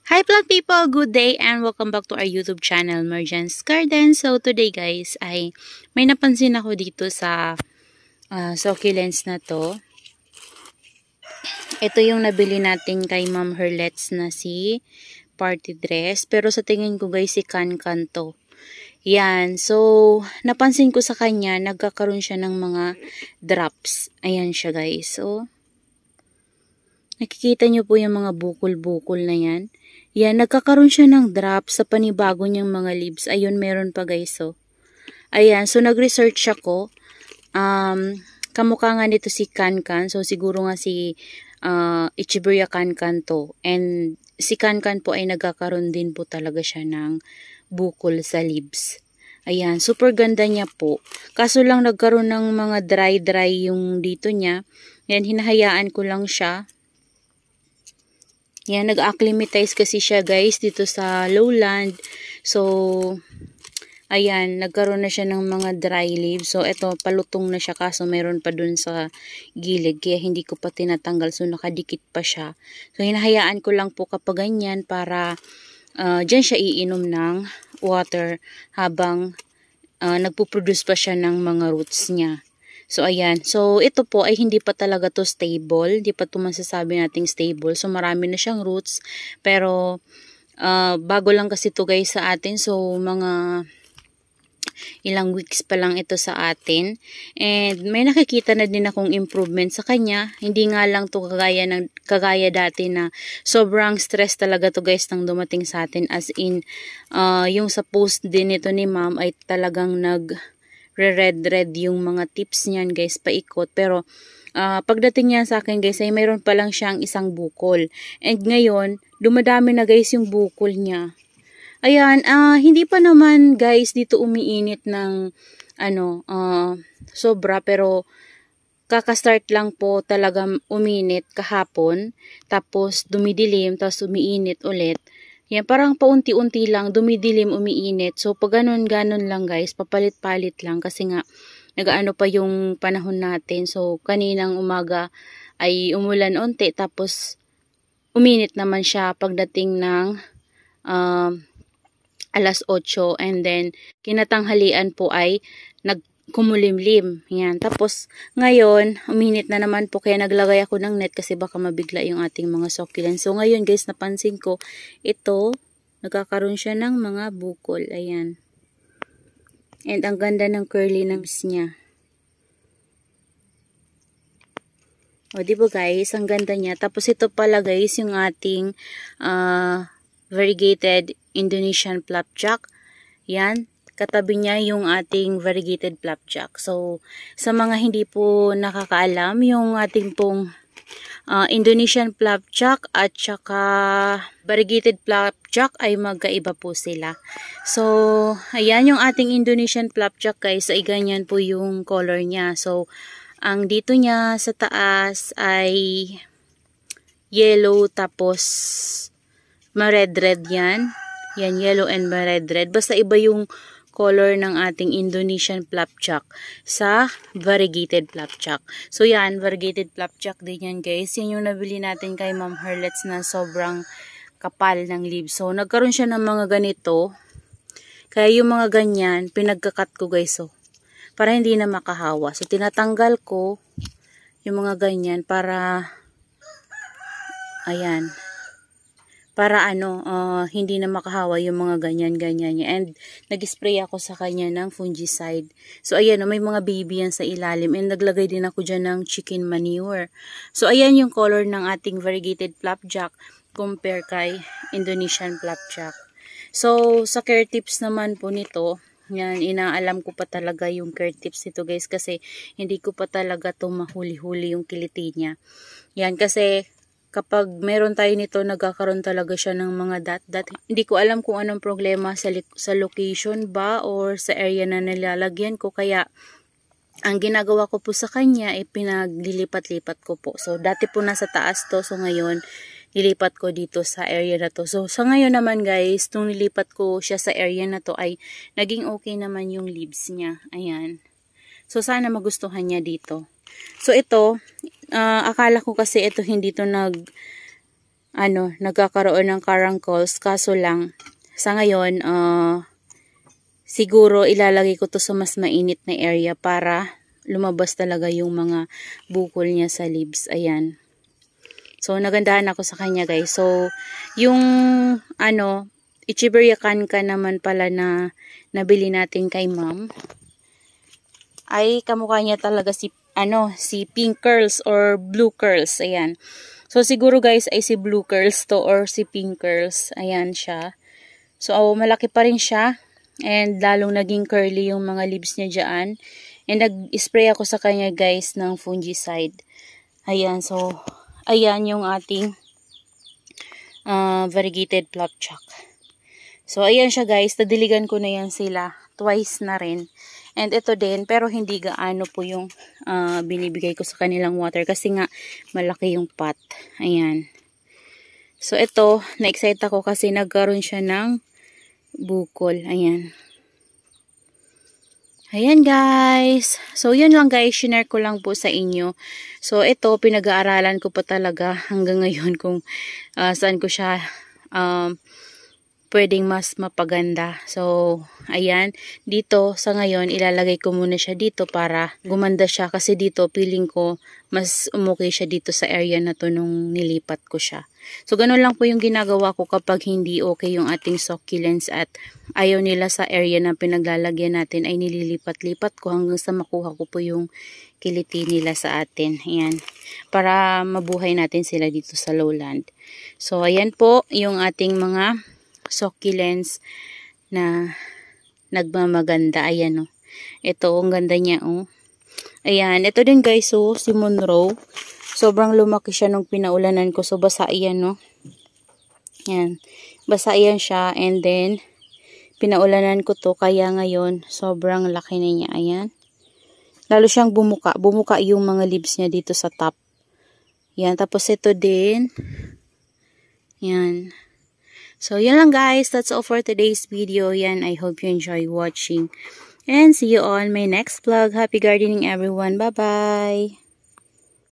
Hi plant people! Good day and welcome back to our YouTube channel, Mergence Garden. So today guys ay may napansin ako dito sa succulents na to. Ito yung nabili natin kay Ma'am Herlet's na si party dress. Pero sa tingin ko guys si Cancan to. Yan. So napansin ko sa kanya nagkakaroon siya ng mga drops. Ayan siya guys. So nakikita nyo po yung mga bukol-bukol na yan. Yan, nagkakaroon siya ng drop sa panibago niyang mga leaves. Ayun, meron pa guys, so. Ayan, so nag-research ako. Kamukha nga nito si Cancan. So, siguro nga si Echeveria Cancan to. And si Cancan po ay nagkakaroon din po talaga siya ng bukol sa leaves. Ayan, super ganda niya po. Kaso lang nagkaroon ng mga dry yung dito niya. Yan, hinahayaan ko lang siya. Yan, nag-acclimatize kasi siya guys dito sa lowland. So, ayan, nagkaroon na siya ng mga dry leaves. So, eto, palutong na siya kaso meron pa dun sa gilid. Kaya hindi ko pa tinatanggal. So, nakadikit pa siya. So, hinahayaan ko lang po kapag ganyan para dyan siya iinom ng water habang nagpuproduce pa siya ng mga roots niya. So, ayan. So, ito po ay hindi pa talaga to stable. Hindi pa to masasabi nating stable. So, marami na siyang roots. Pero, bago lang kasi to guys sa atin. So, mga ilang weeks pa lang ito sa atin. And, may nakikita na din akong improvement sa kanya. Hindi nga lang to kagaya dati na sobrang stress talaga to guys nang dumating sa atin. As in, yung sa post din ito ni ma'am ay talagang red yung mga tips niyan guys, paikot. Pero pagdating niya sa akin guys ay mayroon pa lang siyang isang bukol. And ngayon, dumadami na guys yung bukol niya. Ayan, hindi pa naman guys dito umiinit ng sobra, pero kakastart lang po talaga uminit kahapon. Tapos dumidilim, tapos umiinit ulit. Yan, parang paunti-unti lang, dumidilim, umiinit. So, pag ganun-ganun lang guys, papalit-palit lang. Kasi nga, nagaano pa yung panahon natin. So, kaninang umaga ay umulan unti. Tapos, uminit naman siya pagdating ng alas 8. And then, kinatanghalian po ay kumulimlim. Yan. Tapos, ngayon, uminit na naman po. Kaya naglagay ako ng net kasi baka mabigla yung ating mga succulents. So, ngayon guys, napansin ko, ito, nagkakaroon siya ng mga bukol. Ayan. And, ang ganda ng curly leaves niya. O, diba guys, ang ganda niya. Tapos, ito pala guys, yung ating variegated Indonesian flapjack. Yan. Katabi niya yung ating variegated flapjack. So, sa mga hindi po nakakaalam, yung ating pong Indonesian flapjack at saka variegated flapjack ay magkaiba po sila. So, ayan yung ating Indonesian flapjack guys, ay ganyan po yung color niya. So, ang dito niya sa taas ay yellow tapos ma-red-red yan. Yan, yellow and ma-red-red. Basta iba yung color ng ating Indonesian flapjack sa variegated flapjack. So yan, variegated flapjack din yan guys. Yan yung nabili natin kay Ma'am Herlet's na sobrang kapal ng leaves. So nagkaroon siya ng mga ganito. Kaya yung mga ganyan, pinagkakat ko guys. So, para hindi na makahawa. So tinatanggal ko yung mga ganyan para ayan. Para hindi na makahawa yung mga ganyan-ganyan niya. And nag-spray ako sa kanya ng fungicide. So ayan, may mga baby yan sa ilalim. And naglagay din ako dyan ng chicken manure. So ayan yung color ng ating variegated flapjack compare kay Indonesian flapjack. So sa care tips naman po nito, yan, inaalam ko pa talaga yung care tips nito guys. Kasi hindi ko pa talaga to mahuli-huli yung kiliti niya. Yan, kasi kapag meron tayo nito, nagkakaroon talaga siya ng mga dot. Hindi ko alam kung anong problema sa location ba or sa area na nilalagyan ko. Kaya, ang ginagawa ko po sa kanya ay pinaglilipat-lipat ko po. So, dati po nasa taas to. So, ngayon, nilipat ko dito sa area na to. So, sa ngayon naman guys, nung nilipat ko siya sa area na to ay naging okay naman yung leaves niya. Ayan. So, sana magustuhan niya dito. So, ito, akala ko kasi ito hindi to nagkakaroon ng caruncles. Kaso lang, sa ngayon, siguro ilalagay ko to sa mas mainit na area para lumabas talaga yung mga bukol niya sa leaves. Ayan. So, nagandahan ako sa kanya, guys. So, yung, Echeveria canca naman pala na nabili natin kay ma'am, ay kamukha niya talaga si pink curls or blue curls. Ayan. So, siguro guys, ay si blue curls to or si pink curls. Ayan siya. So, malaki pa rin siya. And, lalong naging curly yung mga leaves niya dyan. And, nag-spray ako sa kanya, guys, ng fungicide. Ayan. So, ayan yung ating variegated flapjack. So, ayan siya, guys. Nadiligan ko na yan sila. Twice na rin. And ito din, pero hindi gaano po yung binibigay ko sa kanilang water. Kasi nga, malaki yung pot. Ayan. So, ito, na-excite ako kasi nagkaroon siya ng bukol. Ayan. Ayan, guys. So, yun lang, guys. Share ko lang po sa inyo. So, ito, pinag-aaralan ko pa talaga hanggang ngayon kung saan ko siya pwedeng mas mapaganda. So, ayan. Dito, sa ngayon, ilalagay ko muna siya dito para gumanda siya. Kasi dito, feeling ko, mas umukay siya dito sa area na to nung nilipat ko siya. So, ganun lang po yung ginagawa ko kapag hindi okay yung ating succulents at ayaw nila sa area na pinaglalagyan natin ay nililipat-lipat ko hanggang sa makuha ko po yung kiliti nila sa atin. Ayan. Para mabuhay natin sila dito sa lowland. So, ayan po yung ating mga succulents na nagmamaganda. Ayan, oh. Ito, ang ganda niya, oh. Ayan, ito din, guys, oh, si Monroe. Sobrang lumaki siya nung pinaulanan ko. So, basa yan, no? Ayan. Basa yan siya. And then, pinaulanan ko to. Kaya ngayon, sobrang laki na niya. Ayan. Lalo siyang bumuka. Bumuka yung mga leaves niya dito sa top. Ayan. Tapos, ito din. Ayan. So, yun lang, guys. That's all for today's video. Yan, I hope you enjoy watching. And see you on my next vlog. Happy gardening, everyone. Bye-bye!